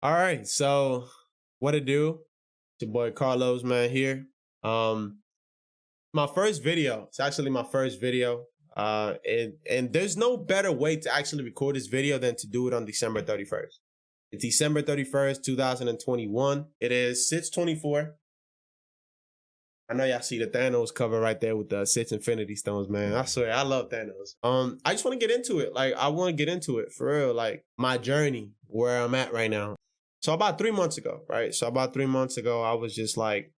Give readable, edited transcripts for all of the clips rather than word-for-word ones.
All right, so what it do? It's your boy Carlos, man, here. Um, my first video. It's actually my first video. And there's no better way to actually record this video than to do it on December 31st. It's December 31st, 2021. It is 6:24. I know y'all see the Thanos cover right there with the 6 Infinity Stones, man. I swear, I love Thanos. I just want to get into it. Like, I want to get into it for real. Like, my journey, where I'm at right now. So about 3 months ago, right? So about 3 months ago, I was just like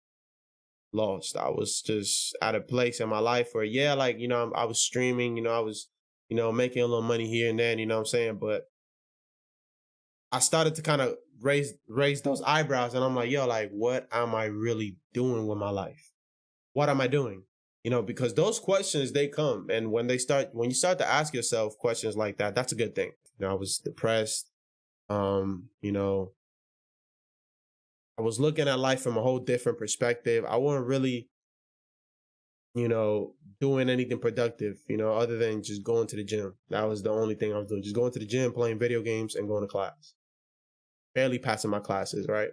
lost. I was just at a place in my life where, yeah, like, I was streaming, I was, making a little money here and there, you know what I'm saying? But I started to kind of raise those eyebrows and I'm like, yo, like, what am I really doing with my life? What am I doing? Because those questions, they come. And when you start to ask yourself questions like that, that's a good thing. I was depressed. You know, I was looking at life from a whole different perspective. I wasn't really, doing anything productive, other than just going to the gym. That was the only thing I was doing. Just going to the gym, playing video games, and going to class. Barely passing my classes, right?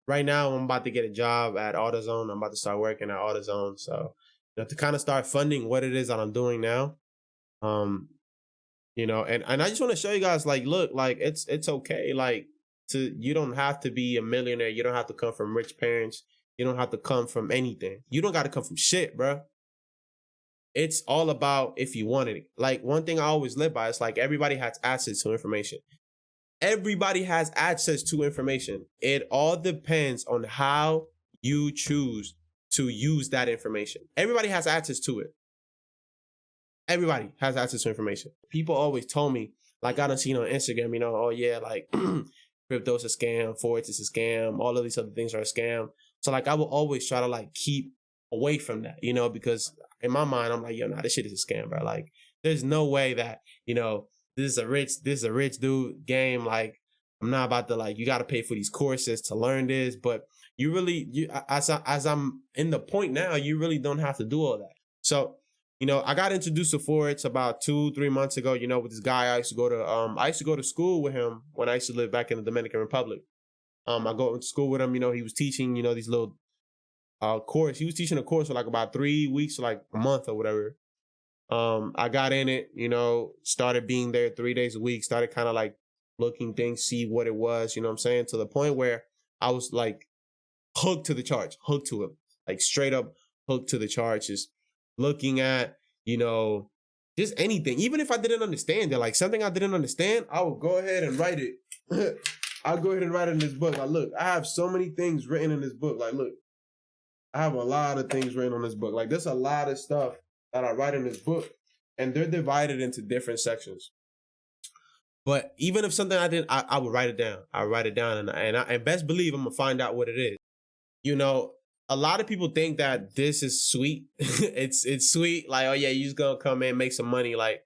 Right now, I'm about to get a job at AutoZone. I'm about to start working at AutoZone. So, to kind of start funding what it is that I'm doing now. Um, and I just want to show you guys, like, look, like it's okay. Like, you don't have to be a millionaire. You don't have to come from rich parents. You don't have to come from anything. You don't got to come from shit, bro. It's all about if you wanted it. Like, one thing I always live by is, like, everybody has access to information. Everybody has access to information. It all depends on how you choose to use that information. Everybody has access to it. Everybody has access to information. People always told me, like, I done seen on Instagram, oh yeah, like crypto's a scam, Forex is a scam, all of these other things are a scam. So, like, I will always try to, like, keep away from that, because in my mind, I'm like, yo, nah, this shit is a scam, bro. Like, there's no way that, this is a rich dude game. Like, I'm not about to, like, you got to pay for these courses to learn this, but as I'm in the point now, you really don't have to do all that. So, I got introduced to Forex about 2-3 months ago, with this guy I used to go to school with him when I used to live back in the Dominican Republic. I go to school with him, he was teaching, these little course. He was teaching a course for like about 3 weeks, or like a month or whatever. I got in it, started being there 3 days a week, started kind of like looking things, see what it was, you know what I'm saying? To the point where I was like hooked to the charge, hooked to it, like straight up hooked to the charge, just looking at, just anything. Even if I didn't understand it, like something I didn't understand, I would go ahead and write it. I'll go ahead and write it in this book. Like, look, I have so many things written in this book. Like, look, I have a lot of things written on this book. Like, there's a lot of stuff that I write in this book, and they're divided into different sections. But even if something I didn't, I would write it down. I write it down, and best believe I'm gonna find out what it is. A lot of people think that this is sweet. it's sweet. Like, oh yeah, you just gonna come in, make some money. Like,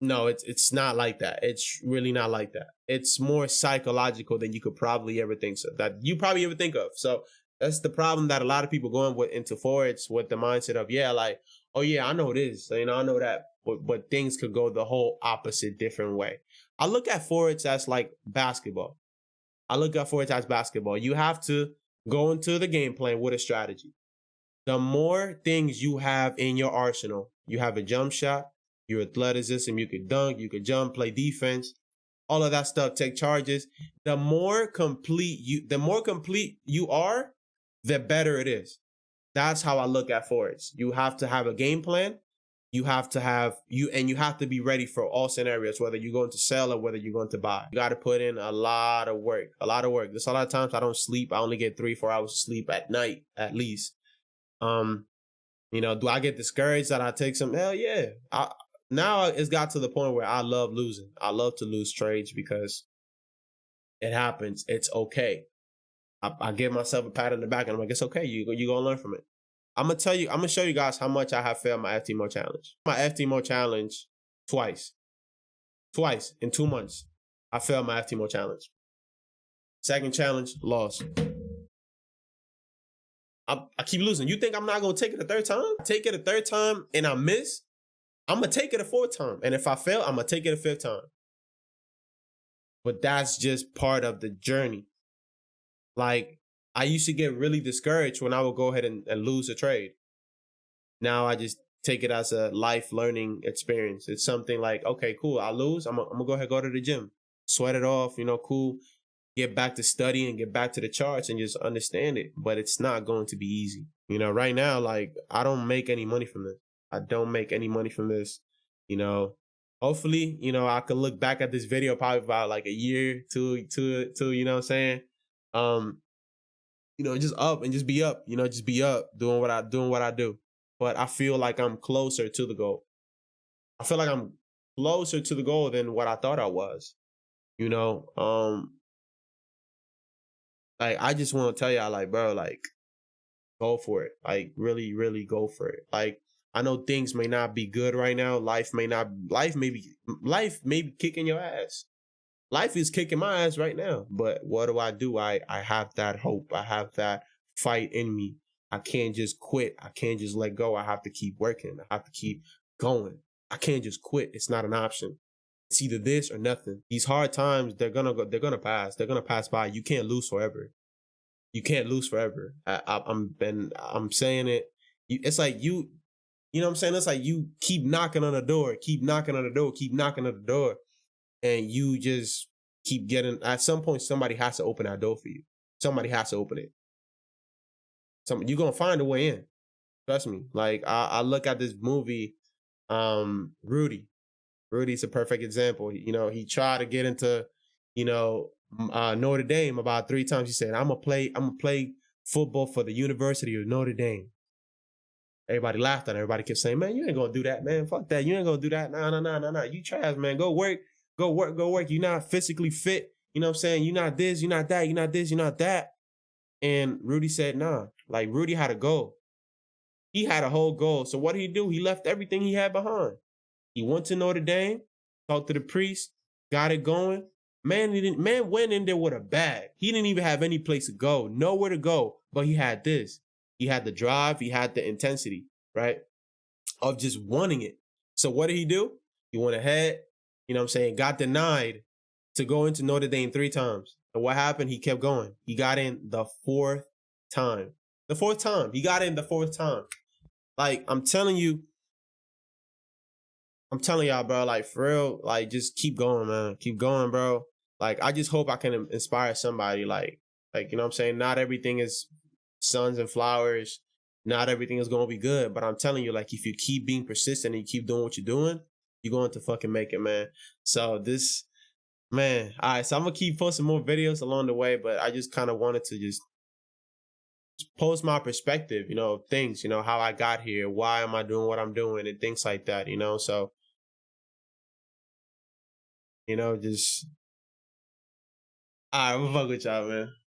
no, it's not like that. It's really not like that. It's more psychological than you could probably ever think so. That you probably ever think of. So that's the problem that a lot of people going into Forex with the mindset of, yeah, like, oh yeah, I know this. I know that. But things could go the whole opposite, different way. I look at Forex as like basketball. I look at Forex as basketball. You have to go into the game plan with a strategy. The more things you have in your arsenal, you have a jump shot, your athleticism, you could dunk, you could jump, play defense, all of that stuff, take charges. The more complete you are, the better it is. That's how I look at Forex. You have to have a game plan. You have to be ready for all scenarios, whether you're going to sell or whether you're going to buy. You got to put in a lot of work. There's a lot of times I don't sleep. I only get 3-4 hours of sleep at night, at least. Do I get discouraged that I take some? Hell yeah. Now it's got to the point where I love losing. I love to lose trades because it happens. It's okay. I give myself a pat on the back and I'm like, it's okay. You gonna learn from it. I'm gonna show you guys how much I have failed my FTMO challenge. My FTMO challenge twice in 2 months. I failed my FTMO challenge. Second challenge, lost. I keep losing. You think I'm not gonna take it a third time? Take it a third time and I miss, I'm gonna take it a fourth time. And if I fail, I'm gonna take it a fifth time. but that's just part of the journey. Like, I used to get really discouraged when I would go ahead and lose a trade. Now I just take it as a life learning experience. It's something like, okay, cool, I lose. I'm gonna go ahead and go to the gym, sweat it off, cool. Get back to studying, get back to the charts and just understand it. But it's not going to be easy. Right now, like, I don't make any money from this. I don't make any money from this. You know, hopefully, I could look back at this video probably about like a year, two, you know what I'm saying? Um, just up and just be up, just be up doing what I do. But I feel like I'm closer to the goal. I feel like I'm closer to the goal than what I thought I was. You know, like, I just want to tell y'all, like, bro, like, go for it. Like, really, really go for it. Like, I know things may not be good right now. Life may be kicking your ass. Life is kicking my ass right now. But what do? I have that hope. I have that fight in me. I can't just quit. I can't just let go. I have to keep working. I have to keep going. I can't just quit. It's not an option. It's either this or nothing. These hard times, they're gonna pass. They're gonna pass by. You can't lose forever. You can't lose forever. I'm saying it. It's like you know what I'm saying? It's like you keep knocking on the door, keep knocking on the door, keep knocking on the door, and you just keep getting. At some point, somebody has to open that door for you. Somebody has to open it. You're gonna find a way in. Trust me. Like, I look at this movie, Rudy. Rudy's a perfect example. He tried to get into, Notre Dame about 3 times. He said, I'm gonna play football for the University of Notre Dame. Everybody laughed at him. Everybody kept saying, man, you ain't gonna do that, man. Fuck that. You ain't gonna do that. No. You trash, man. Go work. Go work. You're not physically fit. You know what I'm saying? You're not this, you're not that, you're not this, you're not that. And Rudy said, nah. Like, Rudy had a goal. He had a whole goal. So what did he do? He left everything he had behind. He went to Notre Dame, talked to the priest, got it going. Man went in there with a bag. He didn't even have any place to go, nowhere to go. But he had this. He had the drive, he had the intensity, right? Of just wanting it. So what did he do? He went ahead, got denied to go into Notre Dame 3 times. And what happened? He kept going. He got in the 4th time. The 4th time. He got in the 4th time. Like, I'm telling y'all, bro, like, for real, like, just keep going, man. Keep going, bro. Like, I just hope I can inspire somebody. Like, you know what I'm saying? Not everything is suns and flowers. Not everything is going to be good. But I'm telling you, like, if you keep being persistent and you keep doing what you're doing, you're going to fucking make it, man. So man, all right. So I'm going to keep posting more videos along the way. But I just kind of wanted to just post my perspective, things, how I got here, why am I doing what I'm doing, and things like that, So, just, all right, I'm gonna fuck with y'all, man.